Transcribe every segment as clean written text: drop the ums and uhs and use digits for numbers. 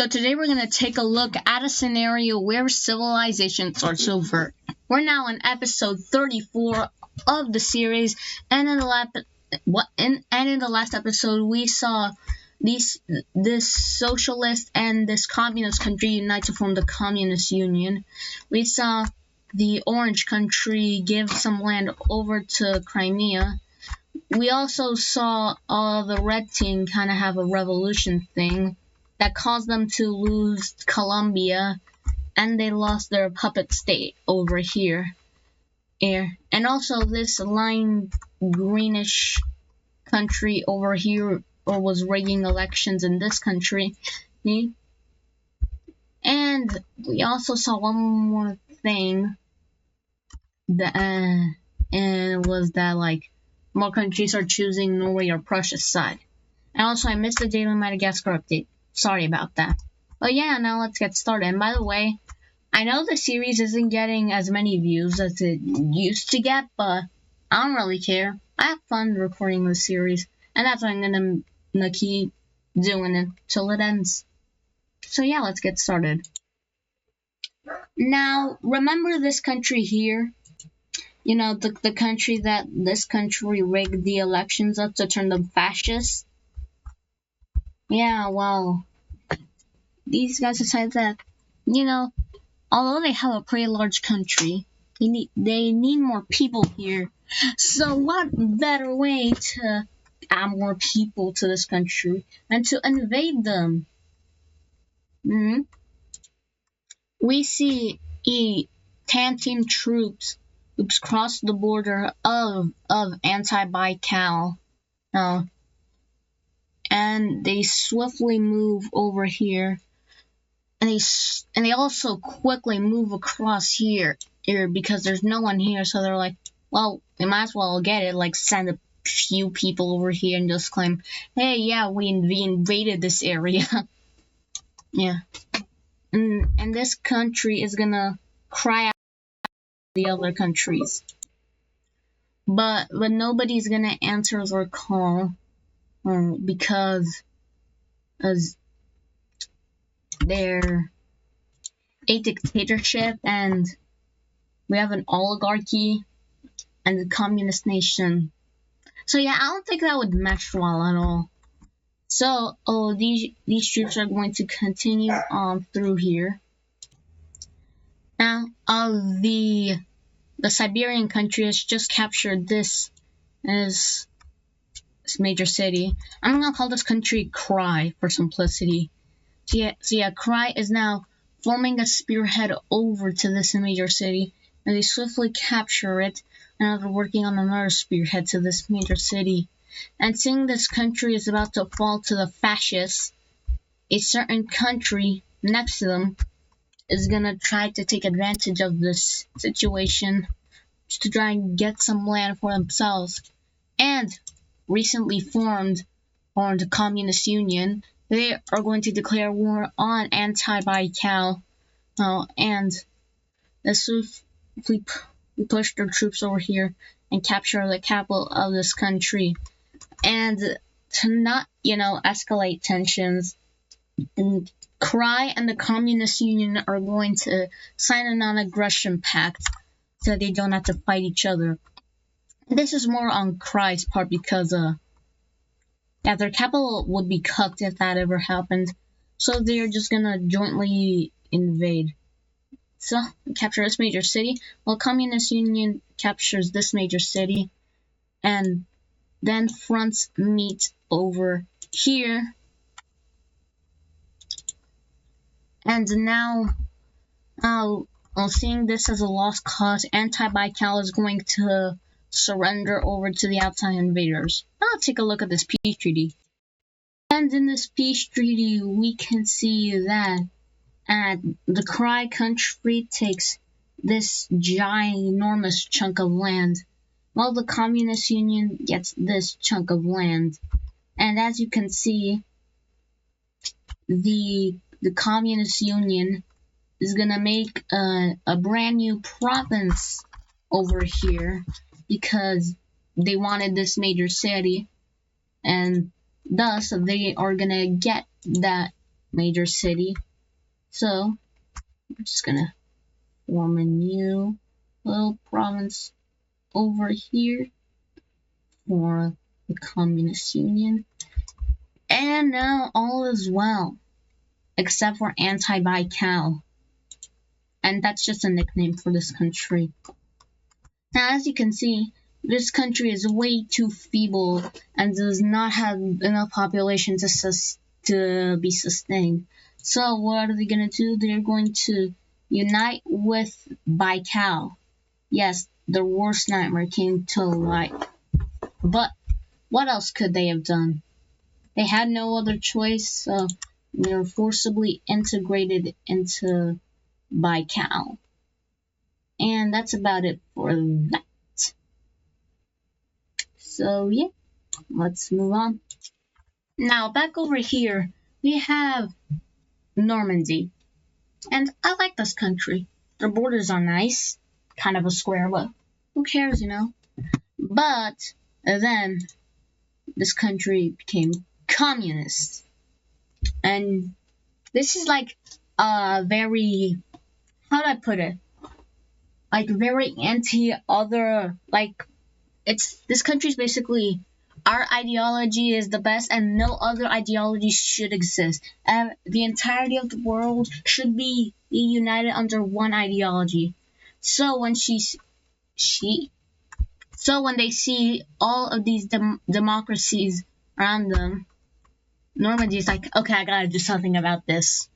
So today we're going to take a look at a scenario where civilization starts over. We're now in episode 34 of the series, and in the last episode we saw this socialist and this communist country unite to form the Communist Union. We saw the orange country give some land over to Crimea. We also saw the red team kind of have a revolution thing that caused them to lose Colombia, and they lost their puppet state over here. And also this lime greenish country over here was rigging elections in this country. And we also saw one more thing that and it was that like more countries are choosing Norway or Prussia's side. And also I missed the daily Madagascar update. Sorry about that. But yeah, now let's get started. And by the way, I know the series isn't getting as many views as it used to get, but I don't really care. I have fun recording the series, and that's what I'm gonna keep doing until it ends. So yeah, let's get started. Now, remember this country here? You know, the country that this country rigged the elections up to turn them fascist? Yeah, well, these guys decided that, you know, although they have a pretty large country, they need more people here. So what better way to add more people to this country than to invade them? We see TAN team troops cross the border of anti-Baikal. And they swiftly move over here, and they also quickly move across here because there's no one here. So they're like, well, we might as well get it. Like, send a few people over here and just claim, hey, yeah, we invaded this area. Yeah, and this country is gonna cry out to the other countries, but nobody's gonna answer their call. Because they're a dictatorship, and we have an oligarchy and a communist nation. So yeah, I don't think that would mesh well at all. So these troops are going to continue on through here. Now the Siberian country has just captured this major city. I'm gonna call this country Cry for simplicity. So yeah, Cry is now forming a spearhead over to this major city, and they swiftly capture it, and now they're working on another spearhead to this major city. And seeing this country is about to fall to the fascists, a certain country next to them is gonna try to take advantage of this situation just to try and get some land for themselves. And recently formed the Communist Union, they are going to declare war on anti-Baikal, and they swiftly push their troops over here and capture the capital of this country. And to not, escalate tensions, Cry and the Communist Union are going to sign a non-aggression pact so they don't have to fight each other. This is more on Cry's part because, their capital would be cucked if that ever happened. So they're just gonna jointly invade. So, capture this major city, while Communist Union captures this major city, and then fronts meet over here. And now, seeing this as a lost cause, anti-Baikal is going to surrender over to the outside invaders. Now let's take a look at this peace treaty. And in this peace treaty, we can see that the Cry country takes this ginormous chunk of land, while the Communist Union gets this chunk of land. And as you can see, the Communist Union is gonna make a brand new province over here, because they wanted this major city, and thus they are gonna get that major city. So we're just gonna form a new little province over here for the Communist Union. And now all is well, except for anti-Baikal. And that's just a nickname for this country. Now, as you can see, this country is way too feeble and does not have enough population to be sustained. So what are they going to do? They're going to unite with Baikal. Yes, the worst nightmare came to light. But what else could they have done? They had no other choice, so they were forcibly integrated into Baikal. And that's about it for that. So yeah, let's move on. Now back over here, we have Normandy. And I like this country. Their borders are nice, kind of a square, but who cares, you know? But then this country became communist. And this is like a very, how do I put it? Like very anti-other, like this country's basically our ideology is the best and no other ideology should exist. And the entirety of the world should be united under one ideology. So when when they see all of these democracies around them, Normandy's like, okay, I gotta do something about this.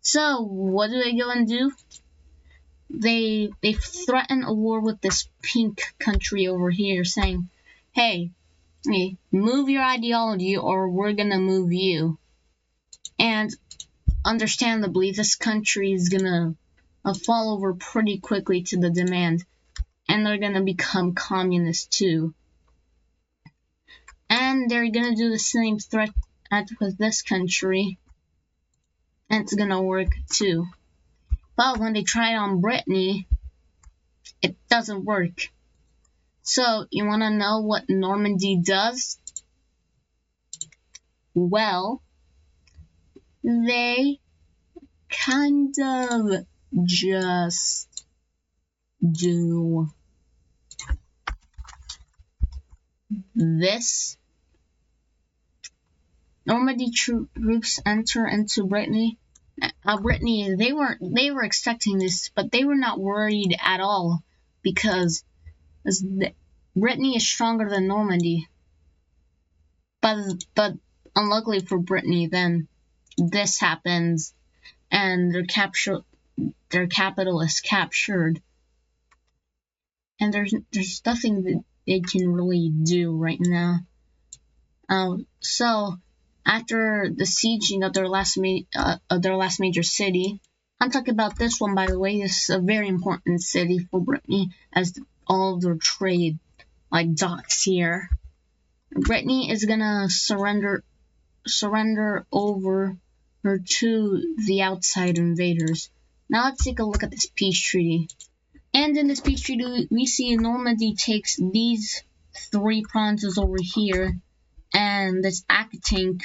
So what do they go and do? They threaten a war with this pink country over here, saying, hey, move your ideology or we're gonna move you. And understandably, this country is gonna fall over pretty quickly to the demand, and they're gonna become communist too. And they're gonna do the same threat with this country, and it's gonna work too. But when they try it on Brittany, it doesn't work. So, you want to know what Normandy does? Well, they kind of just do this. Normandy troops enter into Brittany. Brittany, they were expecting this, but they were not worried at all because Brittany is stronger than Normandy. But unluckily for Brittany, then this happens, and their capital is captured, and there's nothing that they can really do right now. So after the sieging of their last major city, I'm talking about this one, by the way. This is a very important city for Brittany, as all of their trade docks here. Brittany is gonna surrender over her to the outside invaders. Now let's take a look at this peace treaty. And in this peace treaty, we see Normandy takes these 3 provinces over here, and this Aquitaine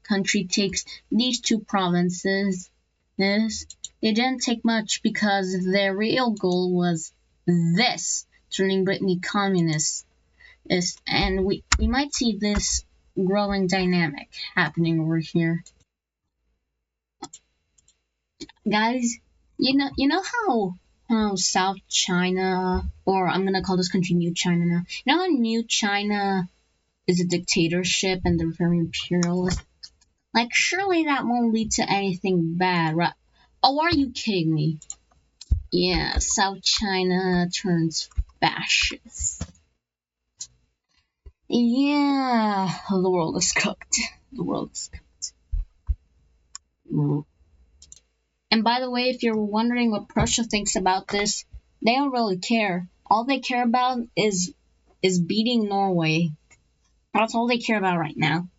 country takes these 2 provinces. They didn't take much because their real goal was this, turning Brittany communist. And we might see this growing dynamic happening over here. Guys, you know how South China, or I'm gonna call this country New China now. You know how New China is a dictatorship and they're very imperialist? Like, surely that won't lead to anything bad, right? Oh, are you kidding me? Yeah, South China turns fascist. Yeah, the world is cooked. The world is cooked. And by the way, if you're wondering what Prussia thinks about this, they don't really care. All they care about is beating Norway. That's all they care about right now.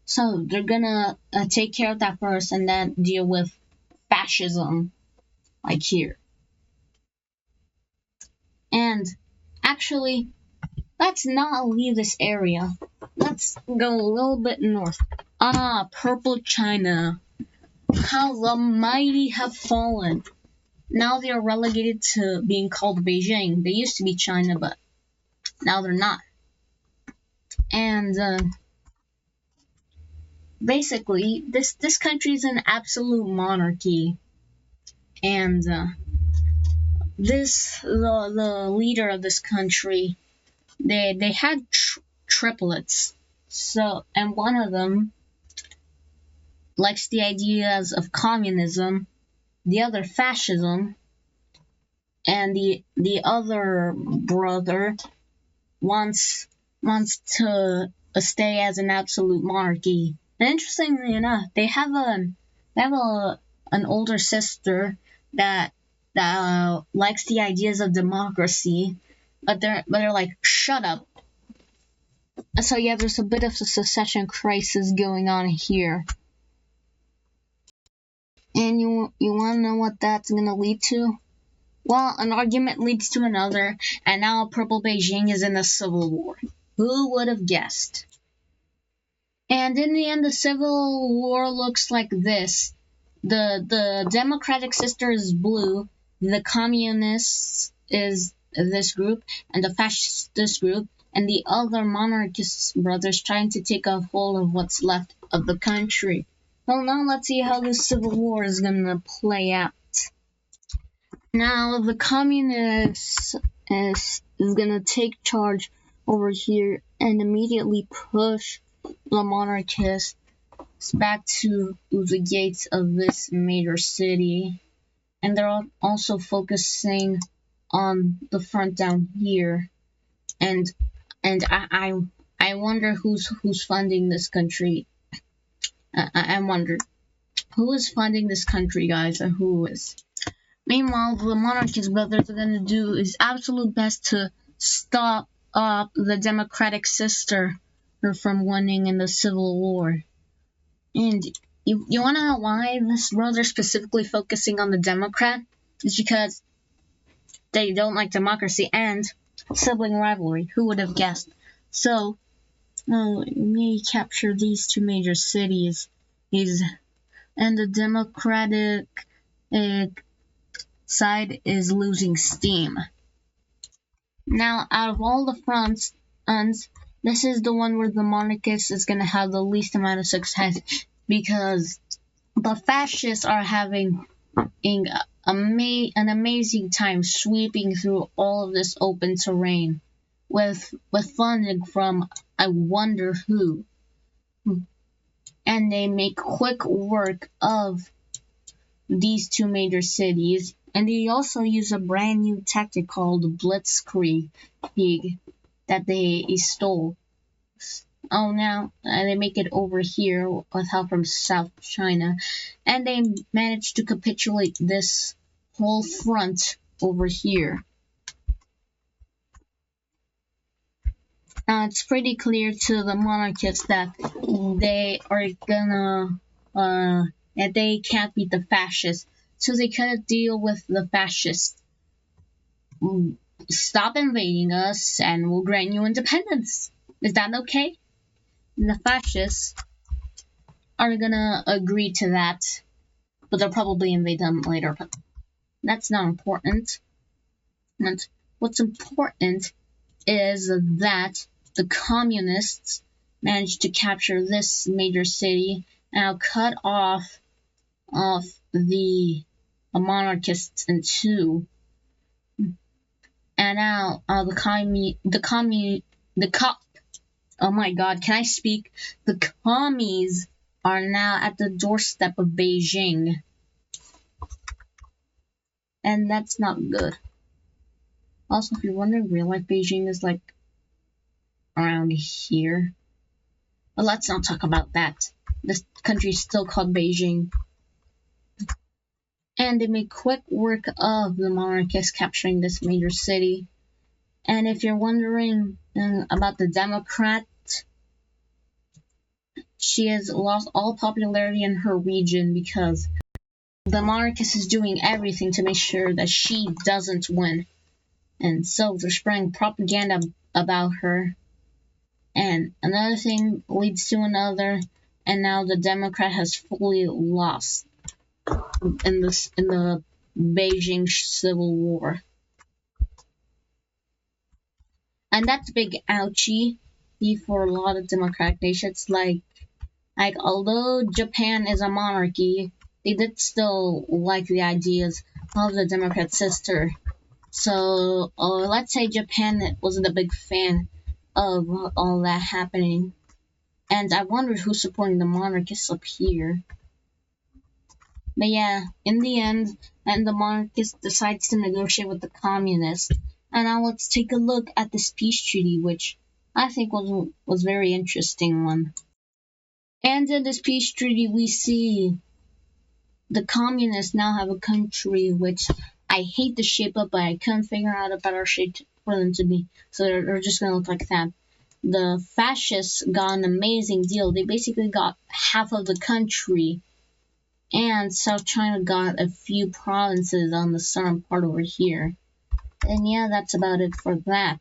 So they're gonna take care of that first and then deal with fascism, like here. And actually, let's not leave this area. Let's go a little bit north. Purple China. how the mighty have fallen. Now they are relegated to being called Beijing. They used to be China, but now they're not. And basically, this country is an absolute monarchy. And the leader of this country, they had triplets. So, and one of them likes the ideas of communism, the other fascism, and the other brother wants to stay as an absolute monarchy. And interestingly enough, they have an older sister that likes the ideas of democracy, but they're like, shut up. So yeah, there's a bit of a succession crisis going on here. And you want to know what that's going to lead to? Well, an argument leads to another, and now Purple Beijing is in a civil war. Who would have guessed? And in the end, the civil war looks like this. The Democratic sister is blue, the Communists is this group, and the Fascist this group, and the other monarchist brothers trying to take a hold of what's left of the country. Well, now let's see how this civil war is gonna play out. Now the Communists is gonna take charge over here and immediately push the monarchists back to the gates of this major city, and they're also focusing on the front down here, and I wonder who's funding this country. I wonder who is funding this country, guys, and who is. Meanwhile, the monarchist brothers are gonna do his absolute best to stop up the Democratic sister from winning in the civil war. And you want to know why this brother specifically focusing on the Democrat? It's because they don't like democracy and sibling rivalry. Who would have guessed? So, you may capture these two major cities, and the Democratic side is losing steam. Now, out of all the fronts, this is the one where the monarchist is going to have the least amount of success, because the fascists are having an amazing time sweeping through all of this open terrain with funding from I wonder who. And they make quick work of these two major cities, and they also use a brand new tactic called Blitzkrieg that they stole. Oh, now they make it over here with help from South China, and they manage to capitulate this whole front over here. Now it's pretty clear to the monarchists that they are gonna that they can't beat the fascists, so they gotta deal with the fascists. Stop invading us, and we'll grant you independence. Is that okay? And the fascists are gonna agree to that, but they'll probably invade them later. But that's not important. And what's important is that the communists managed to capture this major city and now cut off the monarchists in two. And now oh my god, can I speak? The commies are now at the doorstep of Beijing. And that's not good. Also, if you're wondering, real life Beijing is like around here. But let's not talk about that. This country is still called Beijing. And they make quick work of the monarchists capturing this major city. And if you're wondering about the Democrat, she has lost all popularity in her region because the monarchist is doing everything to make sure that she doesn't win. And so they're spreading propaganda about her. And another thing leads to another, and now the Democrat has fully lost. in the Beijing Civil War. And that's a big ouchie for a lot of democratic nations. Like although Japan is a monarchy, they did still like the ideas of the democrat sister. So let's say Japan wasn't a big fan of all that happening. And I wondered who's supporting the monarchists up here. But yeah, in the end, and the monarchist decides to negotiate with the communists. And now let's take a look at this peace treaty, which I think was very interesting one. And in this peace treaty, we see the communists now have a country which I hate the shape of, but I couldn't figure out a better shape for them to be. So they're just gonna look like that. The fascists got an amazing deal. They basically got half of the country, and South China got a few provinces on the southern part over here. And yeah, that's about it for that.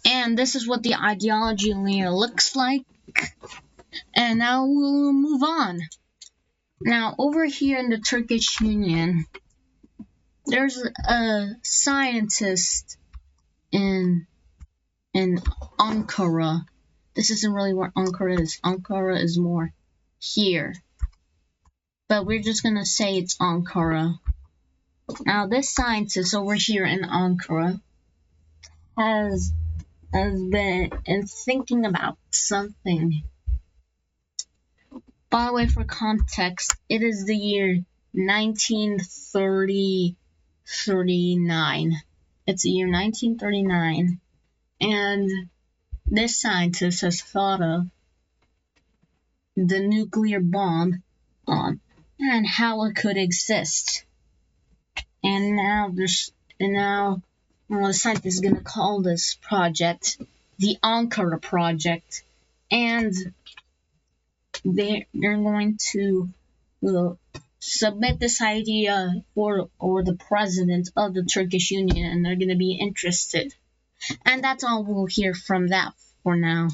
And this is what the ideology layer looks like. And now we'll move on. Now, over here in the Turkish Union, there's a scientist in Ankara. This isn't really where Ankara is. Ankara is more here. But we're just gonna say it's Ankara. Now, this scientist over here in Ankara has been thinking about something. By the way, for context, it is the year 1939. It's the year 1939, and this scientist has thought of the nuclear bomb and how it could exist. And now the scientist is gonna call this project the Ankara Project, and they're going to submit this idea for the president of the Turkish Union, and they're going to be interested. And that's all we'll hear from that for now.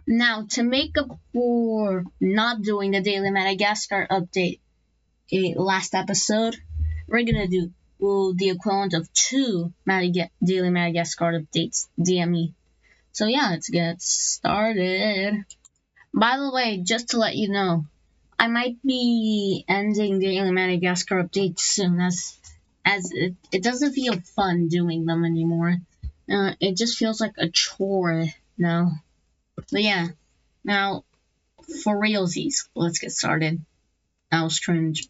Now, to make up for not doing the Daily Madagascar update last episode, we're going to do the equivalent of 2 Daily Madagascar updates, DME. So yeah, let's get started. By the way, just to let you know, I might be ending the Daily Madagascar updates soon, as it doesn't feel fun doing them anymore. It just feels like a chore now. But yeah, now for realsies, let's get started. That was cringe.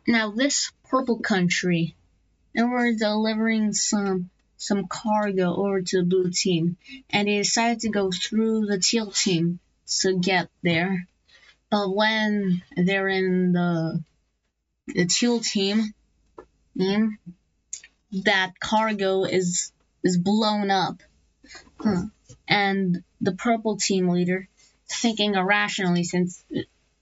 Now this purple country, and we're delivering some cargo over to the blue team, and they decided to go through the teal team to get there. But when they're in the teal team, that cargo is blown up. And the purple team leader, thinking irrationally since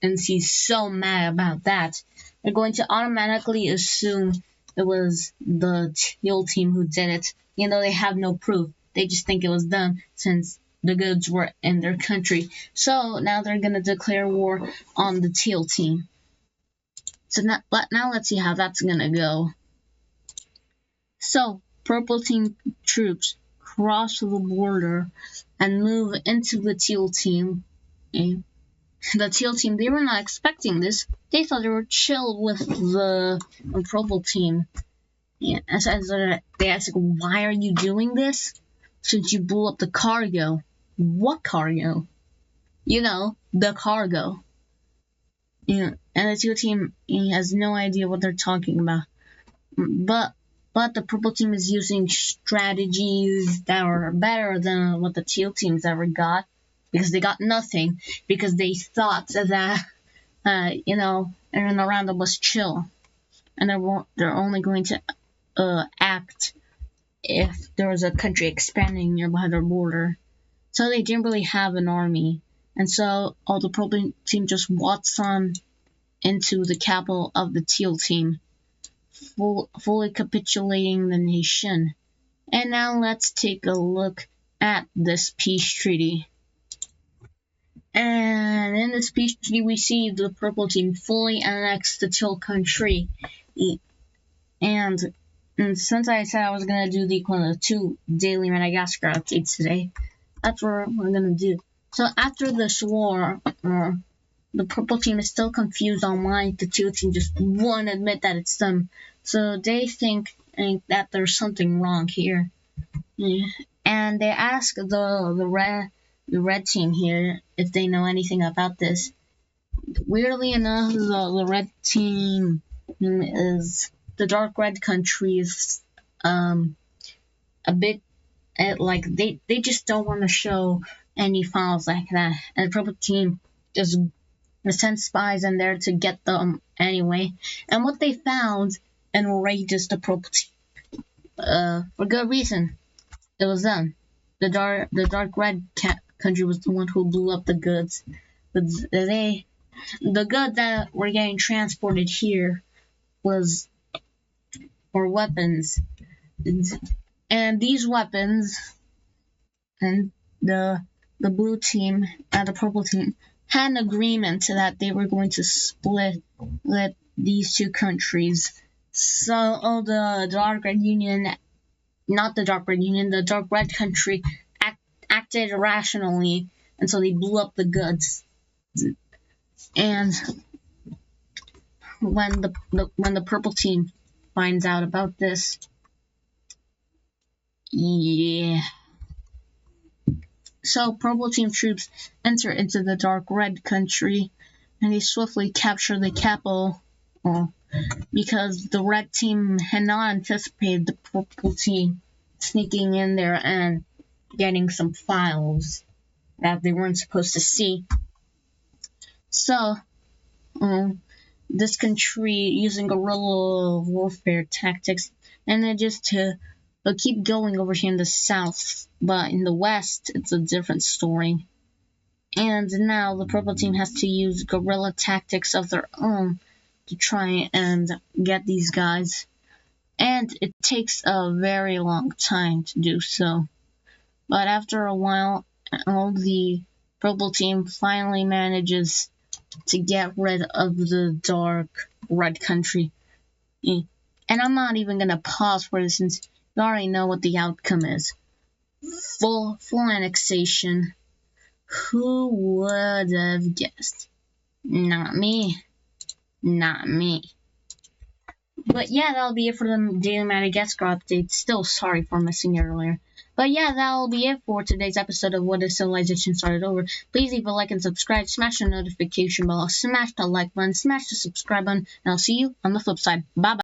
he's so mad about that, they're going to automatically assume it was the teal team who did it, even though they have no proof. They just think it was them since the goods were in their country. So now they're going to declare war on the teal team. So now let's see how that's going to go. So purple team troops cross the border and move into the teal team. And the teal team, they were not expecting this. They thought they were chill with the purple team. Yeah, and so they asked, why are you doing this? Since you blew up the cargo. What cargo? You know, the cargo. Yeah, and the teal team has no idea what they're talking about. But the purple team is using strategies that are better than what the teal teams ever got, because they got nothing, because they thought that everyone around them was chill, and they're only going to act if there was a country expanding nearby their border. So they didn't really have an army, and so all the purple team just waltzed on into the capital of the teal team, fully capitulating the nation. And now let's take a look at this peace treaty. And in this PhD, we see the purple team fully annex the Till country. And since I said I was going to do the equivalent of 2 daily Madagascar updates today, that's what we're going to do. So after this war, the purple team is still confused on why the Teal team just won't admit that it's them. So they think that there's something wrong here. And they ask the red team here if they know anything about this. Weirdly enough, the red team is the dark red country is a bit like they just don't want to show any files like that, and the purple team just sent spies in there to get them anyway. And what they found enrages the purple team for good reason. It was them. The dark red country was the one who blew up the goods. The goods that were getting transported here was for weapons, and these weapons, and the blue team and the purple team had an agreement that they were going to split these 2 countries. So the dark red union, not the dark red union, the dark red country acted irrationally, and so they blew up the goods. And when the purple team finds out about this, yeah. So purple team troops enter into the dark red country, and they swiftly capture the capital, because the red team had not anticipated the purple team sneaking in there and getting some files that they weren't supposed to see. So this country, using guerrilla warfare tactics, and just to keep going over here in the south, but in the west it's a different story. And now the purple team has to use guerrilla tactics of their own to try and get these guys, and it takes a very long time to do so. But after a while, the purple team finally manages to get rid of the dark red country. And I'm not even gonna pause for this, since you already know what the outcome is. Full annexation. Who would have guessed? Not me. Not me. But yeah, that'll be it for the daily Madagascar update. Still sorry for missing it earlier. But yeah, that'll be it for today's episode of What If Civilization Started Over. Please leave a like and subscribe. Smash the notification bell. Smash the like button. Smash the subscribe button. And I'll see you on the flip side. Bye bye.